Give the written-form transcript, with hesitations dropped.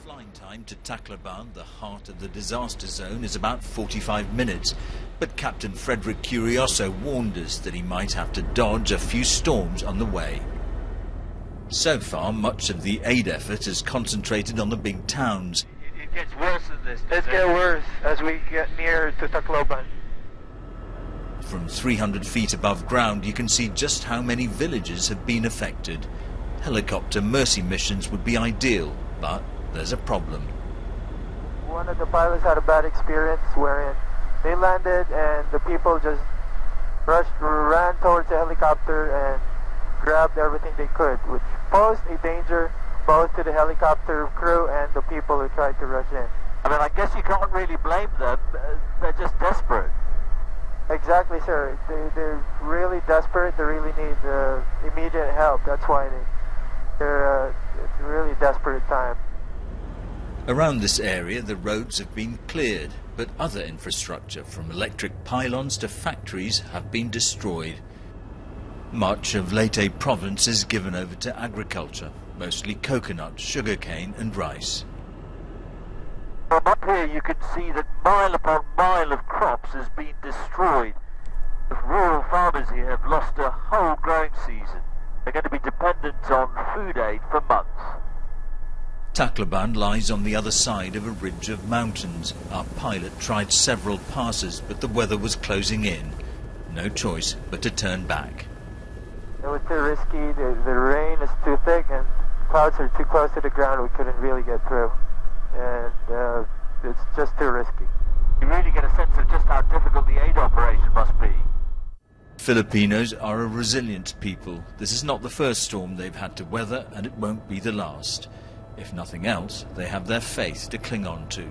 Flying time to Tacloban, the heart of the disaster zone, is about 45 minutes, but Captain Frederick Curioso warned us that he might have to dodge a few storms on the way. So far, much of the aid effort is concentrated on the big towns. It gets worse than this. It's getting worse as we get near to Tacloban. From 300 feet above ground, you can see just how many villages have been affected. Helicopter mercy missions would be ideal, but there's a problem. One of the pilots had a bad experience wherein they landed and the people just ran towards the helicopter and grabbed everything they could, which posed a danger both to the helicopter crew and the people who tried to rush in. I mean, I guess you can't really blame them. They're just desperate. Exactly, sir. They're really desperate. They really need immediate help. That's why they're it's a really desperate time. Around this area, the roads have been cleared, but other infrastructure, from electric pylons to factories, have been destroyed. Much of Leyte province is given over to agriculture, mostly coconut, sugarcane and rice. From up here you can see that mile upon mile of crops has been destroyed. The rural farmers here have lost a whole growing season. They're going to be dependent on food aid for months. Tacloban lies on the other side of a ridge of mountains. Our pilot tried several passes, but the weather was closing in. No choice but to turn back. It was too risky. The rain is too thick and clouds are too close to the ground. We couldn't really get through. And it's just too risky. You really get a sense of just how difficult the aid operation must be. Filipinos are a resilient people. This is not the first storm they've had to weather, and it won't be the last. If nothing else, they have their faith to cling on to.